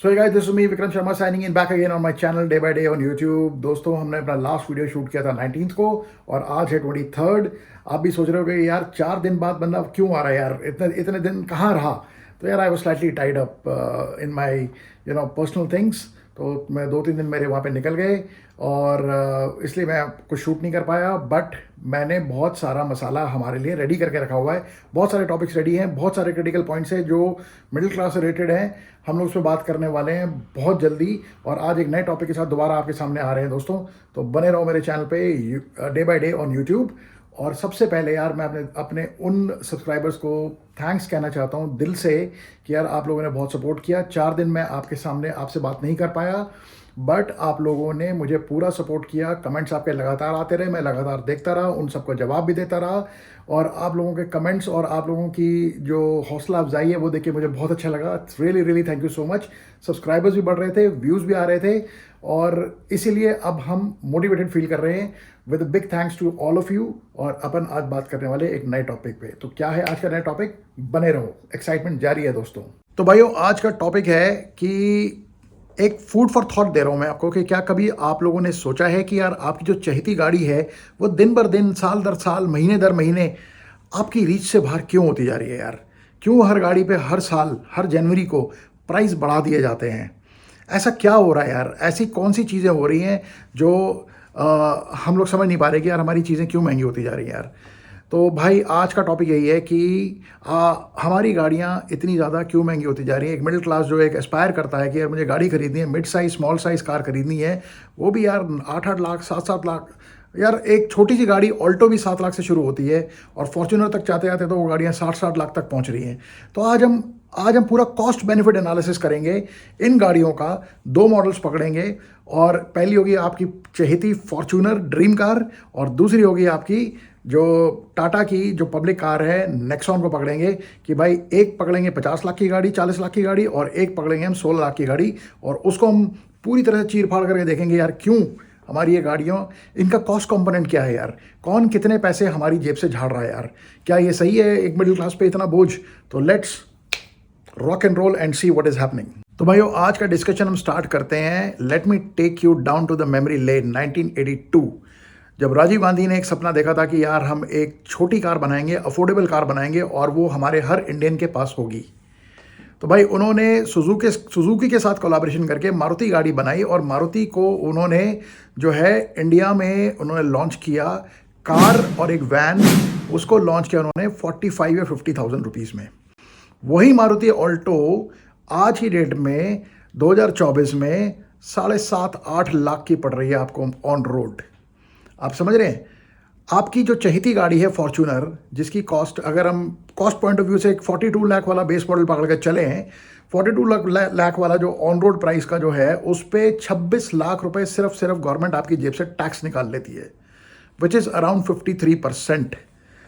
So guys, this is me Vikram Sharma signing in back again on my channel day by day on YouTube. दोस्तों, हमने अपना last video shoot किया था 19th को और आज है 23rd। आप भी सोच रहे हो कि यार 4 दिन बाद बंदा क्यों आ रहा है यार, इतने इतने दिन कहाँ रहा। तो यार I was slightly tied up in my personal things. तो मैं 2-3 दिन मेरे वहाँ पे निकल गए और इसलिए मैं कुछ शूट नहीं कर पाया। बट मैंने बहुत सारा मसाला हमारे लिए रेडी करके रखा हुआ है। बहुत सारे टॉपिक्स रेडी हैं, बहुत सारे क्रिटिकल पॉइंट्स हैं जो मिडिल क्लास से रिलेटेड हैं। हम लोग उस पर बात करने वाले हैं बहुत जल्दी और आज एक नए टॉपिक के साथ दोबारा आपके सामने आ रहे हैं दोस्तों। तो बने रहो मेरे चैनल पे day by day on YouTube. और सबसे पहले यार मैं अपने अपने उन सब्सक्राइबर्स को थैंक्स कहना चाहता हूँ दिल से कि यार आप लोगों ने बहुत सपोर्ट किया। 4 दिन मैं आपके सामने आपसे बात नहीं कर पाया, बट आप लोगों ने मुझे पूरा सपोर्ट किया। कमेंट्स आपके लगातार आते रहे, मैं लगातार देखता रहा, उन सबको जवाब भी देता रहा। और आप लोगों के कमेंट्स और आप लोगों की जो हौसला अफजाई है वो देख के मुझे बहुत अच्छा लगा। Really really thank you so much. Subscribers भी बढ़ रहे थे, व्यूज़ भी आ रहे थे और इसीलिए अब हम मोटिवेटेड फील कर रहे हैं। With big thanks to all of you. और अपन आज बात करने वाले एक नए टॉपिक पे। तो क्या है आज का नया टॉपिक? बने रहो, एक्साइटमेंट जारी है दोस्तों। तो भाइयों, आज का टॉपिक है कि एक फूड फॉर थॉट दे रहा हूं मैं आपको कि क्या कभी आप लोगों ने सोचा है कि यार आपकी जो चहेती गाड़ी है वो दिन बर दिन, साल दर साल, महीने दर महीने आपकी रीच से बाहर क्यों होती जा रही है यार? क्यों हर गाड़ी पे हर साल हर जनवरी को प्राइस बढ़ा दिए जाते हैं? ऐसा क्या हो रहा है यार? ऐसी कौन सी चीज़ें हो रही हैं जो हम लोग समझ नहीं पा रहे कि यार हमारी चीज़ें क्यों महंगी होती जा रही हैं यार? तो भाई आज का टॉपिक यही है कि हमारी गाड़ियाँ इतनी ज़्यादा क्यों महंगी होती जा रही हैं। एक मिडिल क्लास जो एक एस्पायर करता है कि यार मुझे गाड़ी खरीदनी है, mid size small size car खरीदनी है, वो भी यार 8-8 लाख 7-7 लाख। यार एक छोटी सी गाड़ी ऑल्टो भी 7 लाख से शुरू होती है और फॉर्च्यूनर तक जाते जाते तो वो गाड़ियाँ 60-60 लाख तक पहुँच रही हैं। तो आज हम पूरा कॉस्ट बेनिफिट एनालिसिस करेंगे इन गाड़ियों का। 2 मॉडल्स पकड़ेंगे और पहली होगी आपकी चहेती फॉर्च्यूनर ड्रीम कार और दूसरी होगी आपकी जो टाटा की जो पब्लिक कार है नेक्सॉन को पकड़ेंगे। कि भाई एक पकड़ेंगे 50 लाख की गाड़ी, 40 लाख की गाड़ी और एक पकड़ेंगे हम 16 लाख की गाड़ी और उसको हम पूरी तरह से चीर फाड़ करके देखेंगे यार क्यों हमारी ये गाड़ियों, इनका कॉस्ट कंपोनेंट क्या है यार, कौन कितने पैसे हमारी जेब से झाड़ रहा है यार, क्या ये सही है एक मिडिल क्लास पे इतना बोझ? तो let's rock and roll and see what is happening. तो भाइयों, आज का डिस्कशन हम स्टार्ट करते हैं। Let me take you down to the memory lane 1982, जब राजीव गांधी ने एक सपना देखा था कि यार हम एक छोटी कार बनाएंगे, अफोर्डेबल कार बनाएंगे और वो हमारे हर इंडियन के पास होगी। तो भाई उन्होंने सुजुकी के साथ कोलैबोरेशन करके मारुति गाड़ी बनाई और मारुति को उन्होंने जो है इंडिया में उन्होंने लॉन्च किया कार और एक वैन, उसको लॉन्च किया उन्होंने 45 या 50,000 रुपीज़ में। वही मारुति ऑल्टो आज की डेट में 2024 में 7.5-8 लाख की पड़ रही है आपको ऑन रोड। आप समझ रहे हैं? आपकी जो चहेती गाड़ी है फॉर्च्यूनर, जिसकी कॉस्ट अगर हम कॉस्ट पॉइंट ऑफ व्यू से एक 42 लाख वाला बेस मॉडल पकड़ के चले हैं, 42 लाख वाला जो ऑन रोड प्राइस का जो है उस पर 26 लाख रुपए सिर्फ गवर्नमेंट आपकी जेब से टैक्स निकाल लेती है, विच इज़ अराउंड 53%।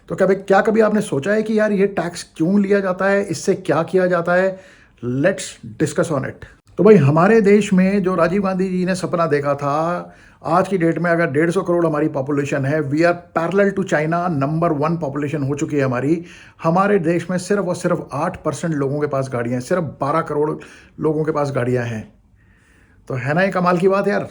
तो क्या कभी आपने सोचा है कि यार ये टैक्स क्यों लिया जाता है, इससे क्या किया जाता है? Let's discuss on it. तो भाई हमारे देश में जो राजीव गांधी जी ने सपना देखा था, आज की डेट में अगर 150 करोड़ हमारी पॉपुलेशन है, we are parallel to China, number 1 population हो चुकी है हमारी। हमारे देश में सिर्फ और सिर्फ 8% लोगों के पास गाड़ियां हैं, सिर्फ 12 करोड़ लोगों के पास गाड़ियां हैं। तो है ना ये कमाल की बात यार?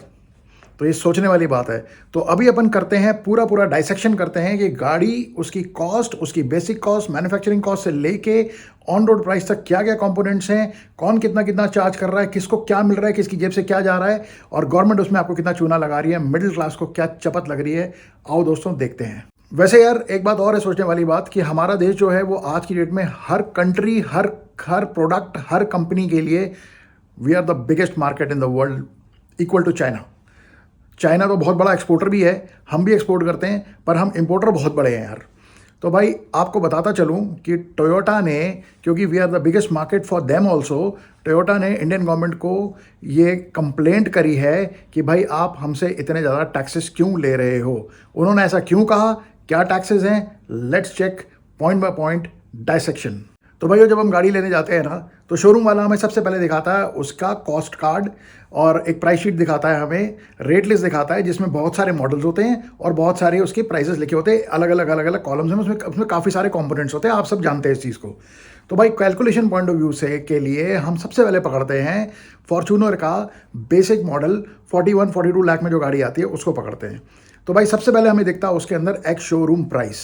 तो ये सोचने वाली बात है। तो अभी अपन करते हैं पूरा डाइसेक्शन करते हैं कि गाड़ी, उसकी कॉस्ट, उसकी बेसिक कॉस्ट, मैन्युफैक्चरिंग कॉस्ट से लेके ऑन रोड प्राइस तक क्या क्या कंपोनेंट्स हैं, कौन कितना कितना चार्ज कर रहा है, किसको क्या मिल रहा है, किसकी जेब से क्या जा रहा है और गवर्नमेंट उसमें आपको कितना चूना लगा रही है, मिडिल क्लास को क्या चपत लग रही है। आओ दोस्तों देखते हैं। वैसे यार एक बात और है सोचने वाली बात कि हमारा देश जो है वो आज की डेट में हर कंट्री, हर प्रोडक्ट, हर कंपनी के लिए we are the biggest market in the world, equal to China. China तो बहुत बड़ा एक्सपोर्टर भी है, हम भी एक्सपोर्ट करते हैं, पर हम इंपोर्टर बहुत बड़े हैं यार। तो भाई आपको बताता चलूं कि टोयोटा ने, क्योंकि we are the biggest market for them also, Toyota ने इंडियन गवर्नमेंट को ये कंप्लेंट करी है कि भाई आप हमसे इतने ज़्यादा टैक्सेस क्यों ले रहे हो। उन्होंने ऐसा क्यों कहा, क्या टैक्सेस हैं? Let's check point by point dissection. तो भाइयों जब हम गाड़ी लेने जाते हैं ना, तो शोरूम वाला हमें सबसे पहले दिखाता है उसका कॉस्ट कार्ड और एक प्राइस शीट दिखाता है, हमें रेट लिस्ट दिखाता है जिसमें बहुत सारे मॉडल्स होते हैं और बहुत सारे उसके प्राइसेस लिखे होते हैं, अलग अलग कॉलम्स में, उसमें काफ़ी सारे कंपोनेंट्स होते हैं, आप सब जानते हैं इस चीज़ को। तो भाई कैलकुलेशन पॉइंट ऑफ व्यू से के लिए हम सबसे पहले पकड़ते हैं फॉर्च्यूनर का बेसिक मॉडल 41-42 लाख में जो गाड़ी आती है उसको पकड़ते हैं। तो भाई सबसे पहले हमें दिखता है उसके अंदर x showroom price.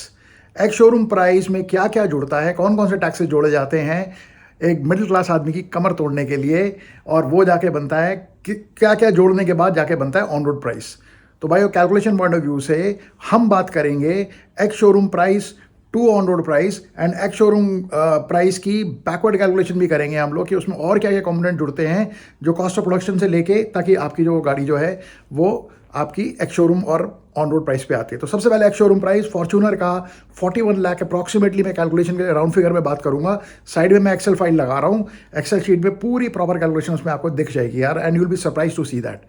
X showroom price में क्या क्या जुड़ता है, कौन कौन से टैक्सेस जोड़े जाते हैं एक मिडिल क्लास आदमी की कमर तोड़ने के लिए, और वो जाके बनता है कि क्या क्या जोड़ने के बाद जाके बनता है ऑन रोड प्राइस। तो भाई कैलकुलेशन पॉइंट ऑफ व्यू से हम बात करेंगे ex showroom price to on road price and ex showroom price की बैकवर्ड कैलकुलेशन भी करेंगे हम लोग कि उसमें और क्या क्या कंपोनेंट जुड़ते हैं जो कॉस्ट ऑफ प्रोडक्शन से लेके, ताकि आपकी जो गाड़ी जो है वो आपकी एक्स शोरूम और ऑन रोड प्राइस पे आती है। तो सबसे पहले एक्स शोरूम प्राइस फॉर्च्यूनर का 41 लाख अप्रॉक्सीमेटली, मैं कैलकुलेशन के राउंड फिगर में बात करूंगा। साइड में मैं एक्सेल फाइल लगा रहा हूँ, एक्सेल शीट में पूरी प्रॉपर कैलकुलेशन उसमें आपको दिख जाएगी यार, and you will be surprise to see that.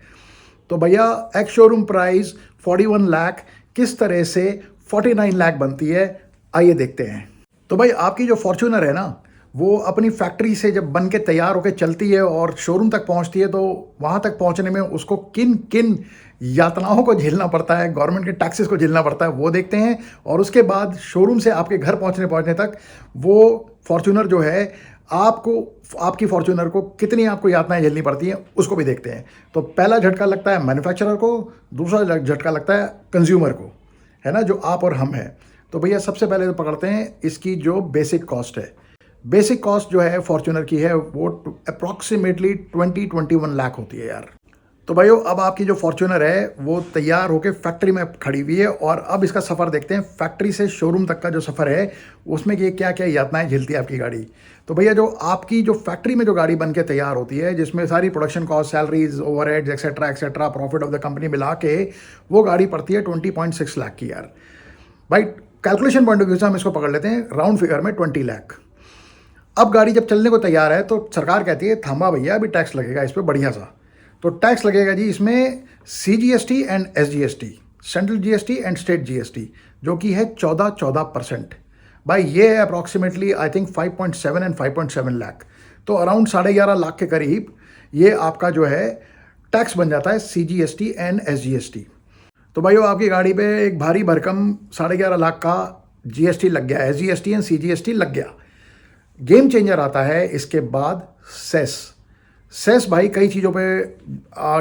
तो भैया एक्स शोरूम प्राइस 41 लाख किस तरह से 49 लाख बनती है, आइए देखते हैं। तो भाई आपकी जो फॉर्च्यूनर है ना, वो अपनी फैक्ट्री से जब बन के तैयार होकर चलती है और शोरूम तक पहुंचती है, तो वहां तक पहुंचने में उसको किन किन यातनाओं को झेलना पड़ता है, गवर्नमेंट के टैक्सेस को झेलना पड़ता है, वो देखते हैं। और उसके बाद शोरूम से आपके घर पहुंचने तक वो फॉर्च्यूनर जो है आपको, आपकी फॉर्च्यूनर को कितनी आपको यातनाएं झेलनी पड़ती हैं उसको भी देखते हैं। तो पहला झटका लगता है मैन्युफैक्चरर को, दूसरा झटका लगता है कंज्यूमर को, है ना, जो आप और हम हैं। तो भैया सबसे पहले तो पकड़ते हैं इसकी जो बेसिक कॉस्ट है। बेसिक कॉस्ट जो है फॉर्च्यूनर की है वो अप्रॉक्सीमेटली 20-21 लाख होती है यार। तो भाइयों अब आपकी जो फॉर्च्यूनर है वो तैयार होकर फैक्ट्री में खड़ी हुई है, और अब इसका सफ़र देखते हैं, फैक्ट्री से शोरूम तक का जो सफ़र है उसमें ये क्या क्या यातनाएं झेलती है आपकी गाड़ी। तो भैया जो आपकी जो फैक्ट्री में जो गाड़ी बन के तैयार होती है, जिसमें सारी production cost, salaries, overheads etcetera profit of the company मिला के वो गाड़ी पड़ती है 20.6 लाख की यार। भाई कैलकुलेशन पॉइंट ऑफ व्यू से हम इसको पकड़ लेते हैं राउंड फिगर में 20 लाख। अब गाड़ी जब चलने को तैयार है तो सरकार कहती है थामा भैया अभी टैक्स लगेगा इस पर बढ़िया सा। तो टैक्स लगेगा जी इसमें CGST and SGST, central GST and state GST, जो कि है 14% भाई। ये है approximately I think 5.7 and 5.7 lakh, तो अराउंड 11.5 लाख के करीब ये आपका जो है टैक्स बन जाता है CGST एंड SGST। तो भाइयों आपकी गाड़ी पे एक भारी भरकम 11.5 लाख का GST लग गया, SGST एंड CGST लग गया। गेम चेंजर आता है इसके बाद सेस। सेस भाई कई चीज़ों पे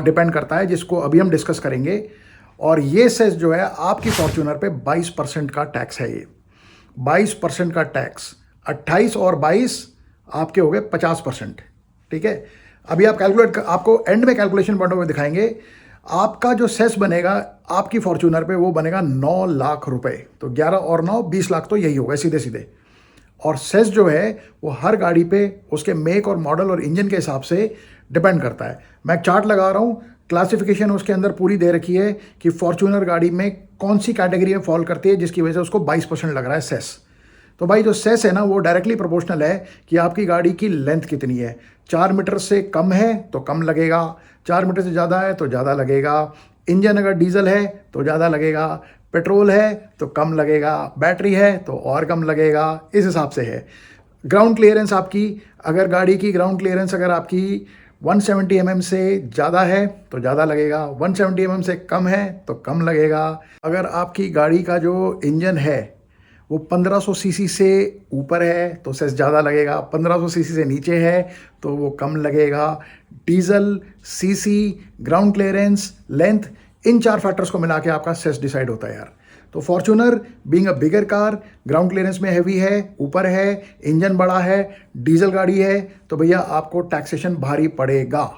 डिपेंड करता है, जिसको अभी हम डिस्कस करेंगे। और ये सेस जो है आपकी फॉर्च्यूनर पे 22% का टैक्स है। ये 22% का टैक्स, 28 और 22 आपके हो गए 50%। ठीक है, अभी आप कैलकुलेट, आपको एंड में कैलकुलेशन पॉइंट में दिखाएंगे। आपका जो सेस बनेगा आपकी फॉर्च्यूनर पे वो बनेगा 9 लाख रुपए। तो 11 और 9 20 लाख, तो यही होगा सीधे सीधे। और सेस जो है वो हर गाड़ी पे उसके मेक और मॉडल और इंजन के हिसाब से डिपेंड करता है। मैं एक चार्ट लगा रहा हूँ, क्लासिफिकेशन उसके अंदर पूरी दे रखी है कि फॉर्च्यूनर गाड़ी में कौन सी कैटेगरी में फॉल करती है, जिसकी वजह से उसको 22% लग रहा है सेस। तो भाई जो सेस है ना वो डायरेक्टली प्रोपोर्शनल है कि आपकी गाड़ी की लेंथ कितनी है। 4 मीटर से कम है तो कम लगेगा, 4 मीटर से ज़्यादा है तो ज़्यादा लगेगा। इंजन अगर डीजल है तो ज़्यादा लगेगा, पेट्रोल है तो कम लगेगा, बैटरी है तो और कम लगेगा, इस हिसाब से है। ग्राउंड क्लियरेंस आपकी, अगर गाड़ी की ग्राउंड क्लियरेंस अगर आपकी 170 mm से ज़्यादा है तो ज़्यादा लगेगा, 170 mm से कम है तो कम लगेगा। अगर आपकी गाड़ी का जो इंजन है वो 1500 सीसी से ऊपर है तो सेस ज़्यादा लगेगा, 1500 सीसी से नीचे है तो वो कम लगेगा। Diesel, CC, ground clearance, length, इन 4 फैक्टर्स को मिला के आपका सेस डिसाइड होता है यार। तो Fortuner being a bigger car, ground clearance में हैवी है, ऊपर है, इंजन बड़ा है, डीजल गाड़ी है, तो भैया आपको टैक्सेशन भारी पड़ेगा।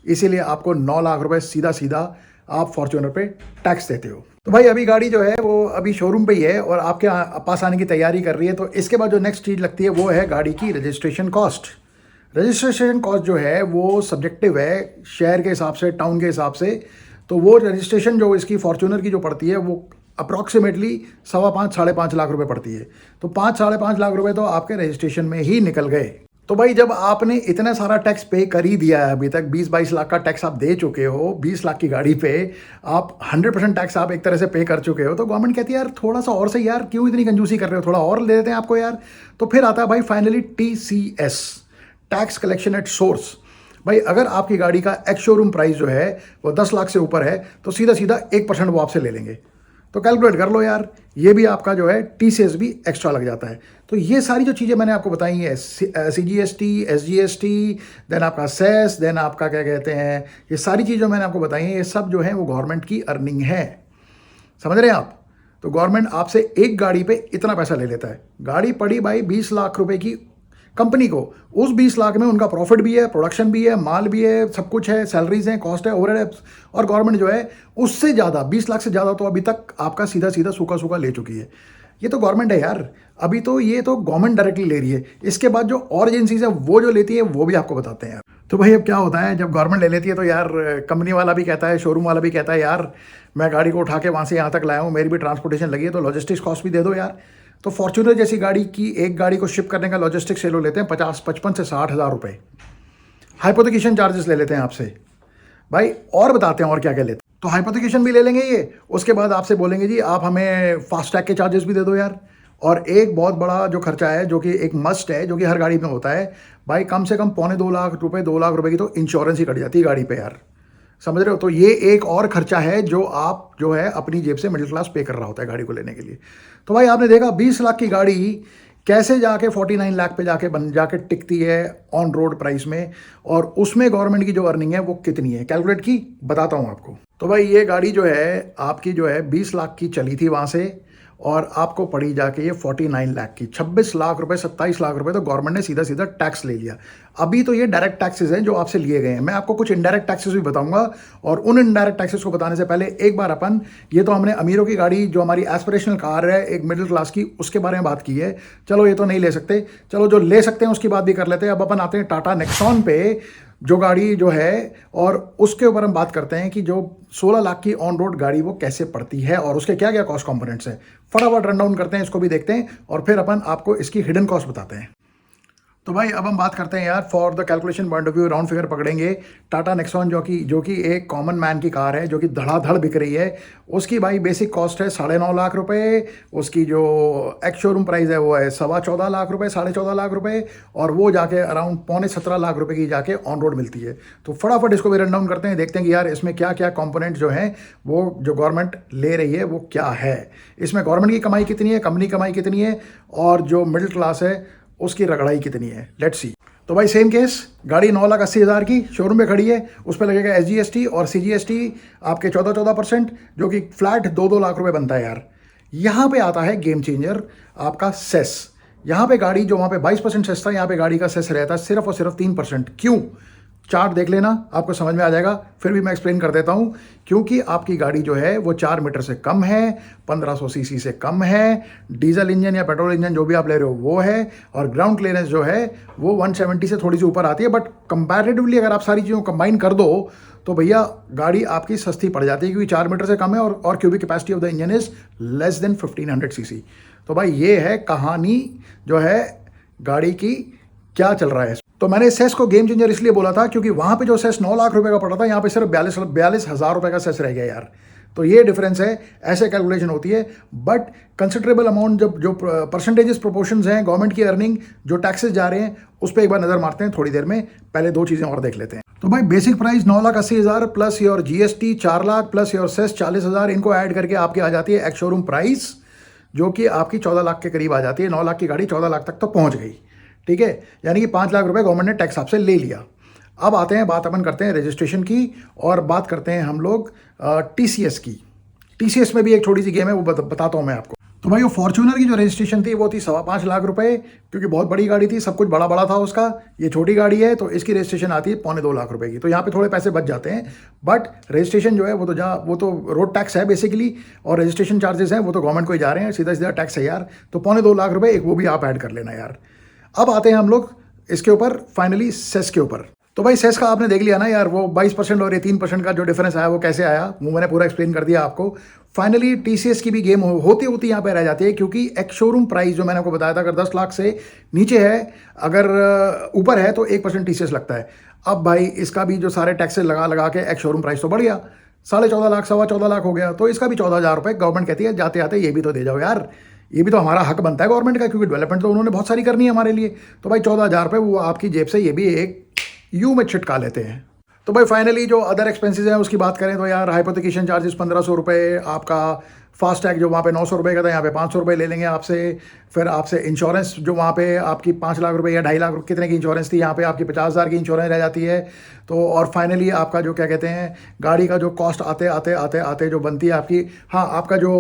इसीलिए आपको 9 लाख रुपए सीधा सीधा आप फॉर्च्यूनर पे टैक्स देते हो। तो भाई अभी गाड़ी जो है वो अभी शोरूम पे ही है और आपके पास आने की तैयारी कर रही है। तो इसके बाद जो नेक्स्ट चीज़ लगती है वो है गाड़ी की रजिस्ट्रेशन कॉस्ट। रजिस्ट्रेशन कॉस्ट जो है वो सब्जेक्टिव है, शहर के हिसाब से, टाउन के हिसाब से। तो वो रजिस्ट्रेशन जो इसकी फॉर्च्यूनर की जो पड़ती है वो अप्रॉक्सीमेटली 5.25 साढ़े 5 लाख रुपए पड़ती है। तो 5 साढ़े 5 लाख रुपए तो आपके रजिस्ट्रेशन में ही निकल गए। तो भाई जब आपने इतना सारा टैक्स पे कर ही दिया है, अभी तक 20-22 लाख का टैक्स आप दे चुके हो, 20 लाख की गाड़ी पे आप 100% टैक्स आप एक तरह से पे कर चुके हो, तो गवर्नमेंट कहती है यार थोड़ा सा और सही यार, क्यों इतनी कंजूसी कर रहे हो, थोड़ा और दे देते हैं आपको यार। तो फिर आता है भाई finally TCS, tax collection at source. भाई अगर आपकी गाड़ी का एक्स शोरूम प्राइस जो है वो 10 लाख से ऊपर है, तो सीधा सीधा 1% वो आपसे ले लेंगे। तो कैलकुलेट कर लो यार, ये भी आपका जो है TCS भी एक्स्ट्रा लग जाता है। तो ये सारी जो चीज़ें मैंने आपको बताई हैं, CGST, SGST, देन आपका सेस, देन आपका क्या कहते हैं, ये सारी चीज़ें मैंने आपको बताई हैं, ये सब जो है वो गवर्नमेंट की अर्निंग है। समझ रहे हैं आप? तो गवर्नमेंट आपसे एक गाड़ी पे इतना पैसा ले लेता है। गाड़ी पड़ी भाई 20 लाख रुपए की कंपनी को, उस 20 लाख में उनका प्रॉफिट भी है, प्रोडक्शन भी है, माल भी है, सब कुछ है, सैलरीज हैं, कॉस्ट है, ओवरहेड है, और गवर्नमेंट जो है उससे ज़्यादा 20 लाख से ज़्यादा तो अभी तक आपका सीधा सीधा सूखा सूखा ले चुकी है। ये तो गवर्नमेंट है यार, अभी तो ये तो गवर्नमेंट डायरेक्टली ले रही है। इसके बाद जो और एजेंसीज है वो जो लेती है वो भी आपको बताते हैं यार। तो भाई अब क्या होता है जब गवर्नमेंट ले लेती है, तो यार कंपनी वाला भी कहता है, शोरूम वाला भी कहता है यार मैं गाड़ी को उठा के वहाँ से यहाँ तक लाया हूँ, मेरी भी ट्रांसपोर्टेशन लगी है, तो लॉजिस्टिक्स कॉस्ट भी दे दो यार। तो फॉर्च्यूनर जैसी गाड़ी की एक गाड़ी को शिप करने का लॉजिस्टिक्स से लो लेते हैं 55 से 60 हज़ार रुपये। हाइपोथिकेशन चार्जेस ले लेते हैं आपसे भाई, और बताते हैं और क्या क्या लेते हैं। तो हाइपोथिकेशन भी ले लेंगे ये, उसके बाद आपसे बोलेंगे जी आप हमें फास्टैग के चार्जेस भी दे दो यार। और एक बहुत बड़ा जो खर्चा है, जो कि एक मस्ट है, जो कि हर गाड़ी में होता है भाई, कम से कम 2.25 लाख रुपए, 2 लाख रुपए की तो इंश्योरेंस ही कट जाती है गाड़ी पे यार। समझ रहे हो? तो ये एक और खर्चा है जो आप जो है अपनी जेब से मिडिल क्लास पे कर रहा होता है गाड़ी को लेने के लिए। तो भाई आपने देखा 20 लाख की गाड़ी कैसे जाके 49 लाख पे जाके टिकती है ऑन रोड प्राइस में, और उसमें गवर्नमेंट की जो अर्निंग है वो कितनी है, कैलकुलेट की बताता हूँ आपको। तो भाई ये गाड़ी जो है आपकी जो है 20 लाख की चली थी वहाँ से, और आपको पड़ी जाके ये 49 लाख की, 26 लाख रुपए, 27 लाख रुपए तो गवर्नमेंट ने सीधा सीधा टैक्स ले लिया। अभी तो ये डायरेक्ट टैक्सेस हैं जो आपसे लिए गए हैं, मैं आपको कुछ इनडायरेक्ट टैक्सेस भी बताऊंगा। और उन इनडायरेक्ट टैक्सेस को बताने से पहले एक बार अपन, ये तो हमने अमीरों की गाड़ी जो हमारी एस्पिरेशनल कार है एक मिडिल क्लास की, उसके बारे में बात की है। चलो ये तो नहीं ले सकते, चलो जो ले सकते हैं उसकी बात भी कर लेते हैं। अब अपन आते हैं टाटा नेक्सॉन पे, जो गाड़ी जो है, और उसके ऊपर हम बात करते हैं कि जो 16 लाख की ऑन रोड गाड़ी वो कैसे पड़ती है और उसके क्या क्या कॉस्ट कंपोनेंट्स हैं। फटाफट रन डाउन करते हैं, इसको भी देखते हैं, और फिर अपन आपको इसकी हिडन कॉस्ट बताते हैं। तो भाई अब हम बात करते हैं यार, for the calculation point of view round figure पकड़ेंगे। टाटा नेक्सॉन जो कि एक कॉमन मैन की कार है, जो कि धड़ाधड़ बिक रही है, उसकी भाई बेसिक कॉस्ट है 9.5 लाख रुपए। उसकी जो एक्स शोरूम प्राइस है वो है 14.25 लाख रुपए, 14.5 लाख रुपए, और वो जाके अराउंड 17.25 लाख रुपए की जाके ऑन रोड मिलती है। तो फटाफट इसको भी रन डाउन करते हैं, देखते हैं कि यार इसमें क्या क्या कॉम्पोनेंट जो हैं वो जो गवर्नमेंट ले रही है वो क्या है। इसमें गवर्नमेंट की कमाई कितनी है, कंपनी कमाई कितनी है, और जो मिडिल क्लास है उसकी रगड़ाई कितनी है। Let's see. तो भाई सेम केस, गाड़ी 9,80,000 की शोरूम पे खड़ी है, उस पर लगेगा SGST और CGST आपके 14% जो कि फ्लैट 2-2 लाख रुपए बनता है यार। यहाँ पे आता है गेम चेंजर, आपका सेस। यहाँ पे गाड़ी जो वहाँ पे 22% सेस था, यहाँ पे गाड़ी का सेस रहता है सिर्फ और सिर्फ 3%। क्यों? चार्ट देख लेना, आपको समझ में आ जाएगा। फिर भी मैं एक्सप्लेन कर देता हूँ। क्योंकि आपकी गाड़ी जो है वो 4 मीटर से कम है, 1500 सीसी से कम है, डीजल इंजन या पेट्रोल इंजन जो भी आप ले रहे हो वो है, और ग्राउंड क्लियरेंस जो है वो 170 से थोड़ी सी ऊपर आती है। बट कंपैरेटिवली अगर आप सारी चीज़ों को कंबाइन कर दो तो भैया गाड़ी आपकी सस्ती पड़ जाती है, क्योंकि 4 मीटर से कम है, और cubic capacity of the engine is less than 1500 CC. तो भाई ये है कहानी जो है गाड़ी की, क्या चल रहा है। तो मैंने सेस को गेम चेंजर इसलिए बोला था क्योंकि वहां पे जो सेस 9 लाख रुपए का पड़ा था, यहाँ पे सिर्फ 42 हज़ार रुपए का सेस रह गया यार। तो ये डिफरेंस है, ऐसे कैलकुलेशन होती है। बट कंसिडरेबल अमाउंट जो परसेंटेजेस प्रोपोर्शंस हैं गवर्नमेंट की अर्निंग, जो टैक्सेस जा रहे हैं, उस पर एक बार नजर मारते हैं थोड़ी देर में। पहले 2 चीजें और देख लेते हैं। तो भाई basic price 9,80,000 plus your GST 4 lakh plus your cess 40,000, इनको ऐड करके आपकी आ जाती है एक्स शोरूम प्राइस, जो कि आपकी 14 लाख के करीब आ जाती है। 9 लाख की गाड़ी 14 लाख तक तो पहुंच गई, ठीक है, यानी कि 5 लाख रुपए गवर्नमेंट ने टैक्स आपसे ले लिया। अब आते हैं, बात अपन करते हैं रजिस्ट्रेशन की, और बात करते हैं हम लोग TCS की। TCS में भी एक छोटी सी गेम है, वो बताता हूँ मैं आपको। तो भाई वो फॉर्च्यूनर की जो रजिस्ट्रेशन थी वो थी 5.25 लाख रुपए, क्योंकि बहुत बड़ी गाड़ी थी, सब कुछ बड़ा बड़ा था उसका। ये छोटी गाड़ी है तो इसकी रजिस्ट्रेशन आती है 2.25 लाख रुपए की। तो यहाँ पे थोड़े पैसे बच जाते हैं, बट रजिस्ट्रेशन जो है वो तो रोड टैक्स है बेसिकली, और रजिस्ट्रेशन चार्जेस हैं वो तो गवर्नमेंट को ही जा रहे हैं, सीधा सीधा टैक्स है यार। तो 2.25 लाख रुपए एक वो भी आप ऐड कर लेना यार। अब आते हैं हम लोग इसके ऊपर फाइनली सेस के ऊपर। तो भाई सेस का आपने देख लिया ना यार, वो 22% और ये 3% का जो डिफरेंस आया वो कैसे आया, वो मैंने पूरा एक्सप्लेन कर दिया आपको। फाइनली टीसीएस की भी गेम होती होती यहाँ पे रह जाती है, क्योंकि एक शोरूम प्राइस जो मैंने आपको बताया था, अगर 10 लाख से नीचे है, अगर ऊपर है तो 1% टीसीएस लगता है। अब भाई इसका भी जो सारे टैक्सेस लगा लगा के एक शोरूम प्राइस तो बढ़ गया, 14.5 लाख 14.25 लाख हो गया, तो इसका भी 14,000 रुपये गवर्नमेंट कहती है जाते आते ये भी तो दे जाओ यार, ये भी तो हमारा हक बनता है गवर्नमेंट का, क्योंकि डेवलपमेंट तो उन्होंने बहुत सारी करनी है हमारे लिए। तो भाई 14,000 रुपये वो आपकी जेब से ये भी एक यूं में छिटका लेते हैं। तो भाई फाइनली जो अदर एक्सपेंसेस हैं उसकी बात करें तो यार हाइपोथिकेशन चार्जेस 1,500 रुपये, आपका फास्टैग जो वहाँ पे 900 रुपये का था यहाँ पे 500 रुपये ले लेंगे आपसे। फिर आपसे इंश्योरेंस जो वहाँ पे आपकी 5 लाख रुपये या 2.5 लाख कितने की इंश्योरेंस थी, यहाँ पे आपकी 50,000 की इंश्योरेंस रह जाती है। तो और फाइनली आपका जो क्या कहते हैं गाड़ी का जो कॉस्ट आते आते आते आते जो बनती है आपकी, हाँ आपका जो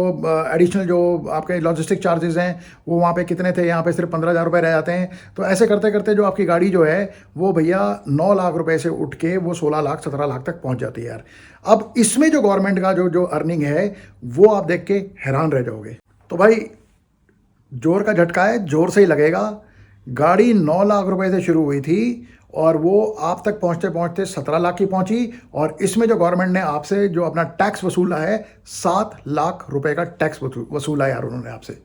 एडिशनल जो आपके लॉजिस्टिक चार्जेस हैं वो वहाँ पे कितने थे, यहाँ पे सिर्फ 15,000 रुपये रह जाते हैं। तो ऐसे करते करते जो आपकी गाड़ी जो है वो भैया 9 लाख रुपये से उठ के वो 16 लाख 17 लाख तक पहुँच जाती है यार। अब इसमें जो गवर्नमेंट का जो जो अर्निंग है वो आप देख के हैरान रह जाओगे। तो भाई जोर का झटका है, जोर से ही लगेगा। गाड़ी 9 लाख रुपए से शुरू हुई थी और वो आप तक पहुंचते पहुंचते 17 लाख की पहुंची, और इसमें जो गवर्नमेंट ने आपसे जो अपना टैक्स वसूला है 7 लाख रुपए का टैक्स वसूला यार उन्होंने आपसे।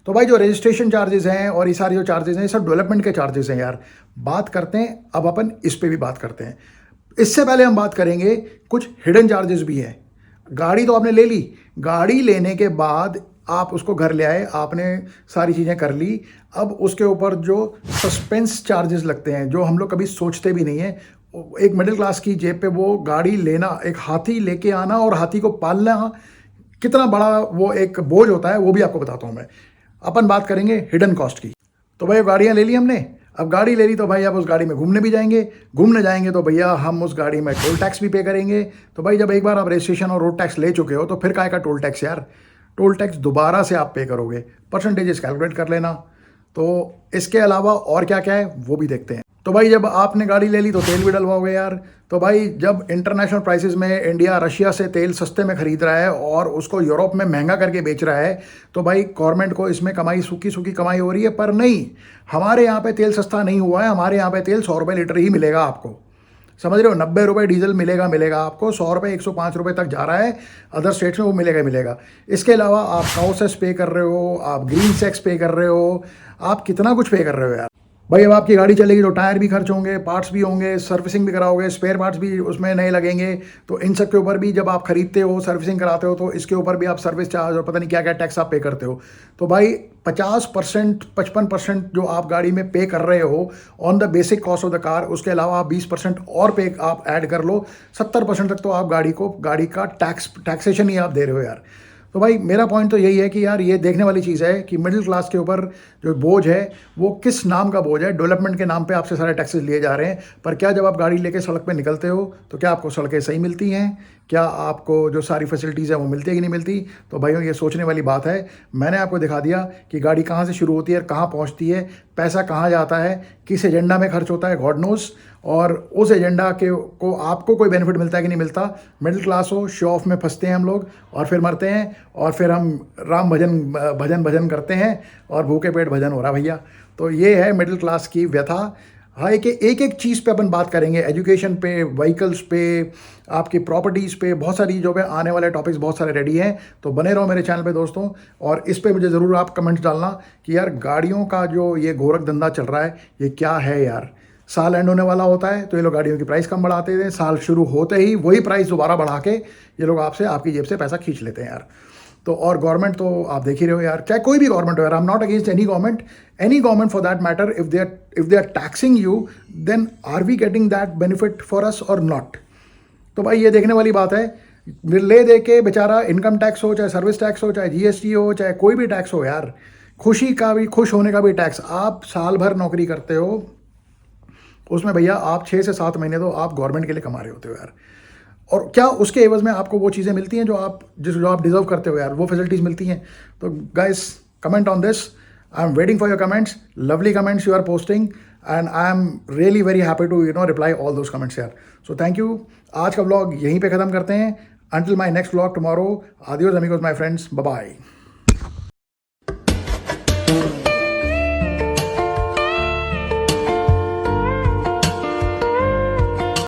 तो भाई जो रजिस्ट्रेशन चार्जेस हैं और ये सारे जो चार्जेस हैं ये सब डेवलपमेंट के चार्जेस हैं यार। बात करते हैं अब अपन इस पे भी बात करते हैं। इससे पहले हम बात करेंगे कुछ हिडन चार्जेस भी हैं। गाड़ी तो आपने ले ली, गाड़ी लेने के बाद आप उसको घर ले आए, आपने सारी चीज़ें कर ली, अब उसके ऊपर जो सस्पेंस चार्जेस लगते हैं जो हम लोग कभी सोचते भी नहीं है। एक मिडिल क्लास की जेब पे वो गाड़ी लेना, एक हाथी लेके आना और हाथी को पालना कितना बड़ा वो एक बोझ होता है, वो भी आपको बताता हूँ मैं। अपन बात करेंगे हिडन कॉस्ट की। तो भाई गाड़ियाँ ले ली हमने, अब गाड़ी ले ली तो भाई अब उस गाड़ी में घूमने भी जाएंगे, घूमने जाएंगे तो भैया हम उस गाड़ी में टोल टैक्स भी पे करेंगे। तो भाई जब एक बार आप रजिस्ट्रेशन और रोड टैक्स ले चुके हो तो फिर काय का टोल टैक्स यार, टोल टैक्स दोबारा से आप पे करोगे, परसेंटेजेस कैलकुलेट कर लेना। तो इसके अलावा और क्या क्या है वो भी देखते हैं। तो भाई जब आपने गाड़ी ले ली तो तेल भी डलवाओगे यार। तो भाई जब इंटरनेशनल प्राइसेस में इंडिया रशिया से तेल सस्ते में खरीद रहा है और उसको यूरोप में महंगा करके बेच रहा है, तो भाई गवर्नमेंट को इसमें कमाई सूखी सूखी कमाई हो रही है। पर नहीं, हमारे यहाँ पे तेल सस्ता नहीं हुआ है, हमारे यहाँ पे तेल 100 रुपये लीटर ही मिलेगा आपको, समझ रहे हो। 90 रुपये डीजल मिलेगा आपको, 100 रुपये 105 रुपये तक जा रहा है अदर स्टेट्स में, वो मिलेगा। इसके अलावा आप काउ सेस पे कर रहे हो, आप ग्रीन सेक्स पे कर रहे हो, आप कितना कुछ पे कर रहे हो यार। भाई अब आपकी गाड़ी चलेगी तो टायर भी खर्च होंगे, पार्ट्स भी होंगे, सर्विसिंग भी कराओगे, स्पेयर पार्ट्स भी उसमें नए लगेंगे। तो इन सब के ऊपर भी जब आप खरीदते हो, सर्विसिंग कराते हो, तो इसके ऊपर भी आप सर्विस चार्ज और पता नहीं क्या क्या टैक्स आप पे करते हो। तो भाई 50% 55% जो आप गाड़ी में पे कर रहे हो on the basic cost of the car, उसके अलावा आप 20% और पे आप ऐड कर लो, 70% तक तो आप गाड़ी का टैक्सेशन ही आप दे रहे हो यार। तो भाई मेरा पॉइंट तो यही है कि यार ये देखने वाली चीज़ है कि मिडिल क्लास के ऊपर जो बोझ है वो किस नाम का बोझ है। डेवलपमेंट के नाम पे आपसे सारे टैक्सेस लिए जा रहे हैं, पर क्या जब आप गाड़ी लेके सड़क पे निकलते हो तो क्या आपको सड़कें सही मिलती हैं, क्या आपको जो सारी फैसिलिटीज़ हैं वो मिलती है कि नहीं मिलती। तो भाइयों ये सोचने वाली बात है। मैंने आपको दिखा दिया कि गाड़ी कहाँ से शुरू होती है, कहाँ पहुँचती है, पैसा कहाँ जाता है, किस एजेंडा में खर्च होता है, गॉड नोज, और उस एजेंडा के को आपको कोई बेनिफिट मिलता है कि नहीं मिलता। मिडिल क्लास हो, शो ऑफ में फंसते हैं हम लोग और फिर मरते हैं, और फिर हम राम भजन करते हैं और भूखे पेट भजन हो रहा भैया। तो ये है मिडिल क्लास की व्यथा। हाँ, एक चीज़ पे अपन बात करेंगे, एजुकेशन पे, व्हीकल्स पे, आपकी प्रॉपर्टीज़ पे, बहुत सारी जो है आने वाले टॉपिक्स बहुत सारे रेडी हैं। तो बने रहो मेरे चैनल पे दोस्तों, और इस पे मुझे ज़रूर आप कमेंट्स डालना कि यार गाड़ियों का जो ये गोरख धंधा चल रहा है ये क्या है यार। साल एंड होने वाला होता है तो ये लोग गाड़ियों की प्राइस कम बढ़ाते थे, साल शुरू होते ही वही प्राइस दोबारा बढ़ा के ये लोग आपसे आपकी जेब से पैसा खींच लेते हैं यार। तो और गवर्नमेंट तो आप देख ही रहे हो यार, चाहे कोई भी गवर्नमेंट हो यार, I am not against any government for that matter. If they are taxing you then are we getting that benefit for us or not. तो भाई ये देखने वाली बात है। ले दे के बेचारा इनकम टैक्स हो, चाहे सर्विस टैक्स हो, चाहे जीएसटी हो, चाहे कोई भी टैक्स हो यार, खुश होने का भी टैक्स। आप साल भर नौकरी करते हो, उसमें भैया आप 6 से 7 महीने तो आप गवर्नमेंट के लिए कमा रहे होते हो यार, और क्या उसके एवज में आपको वो चीज़ें मिलती हैं जो आप डिजर्व करते हो यार, वो फैसिलिटीज़ मिलती हैं। तो guys comment on this, I am waiting for your comments, lovely comments you are posting, and I am really very happy to reply all those comments यार। So thank you. आज का व्लॉग यहीं पे ख़त्म करते हैं। Until my next vlog tomorrow, adios amigos my friends, bye bye.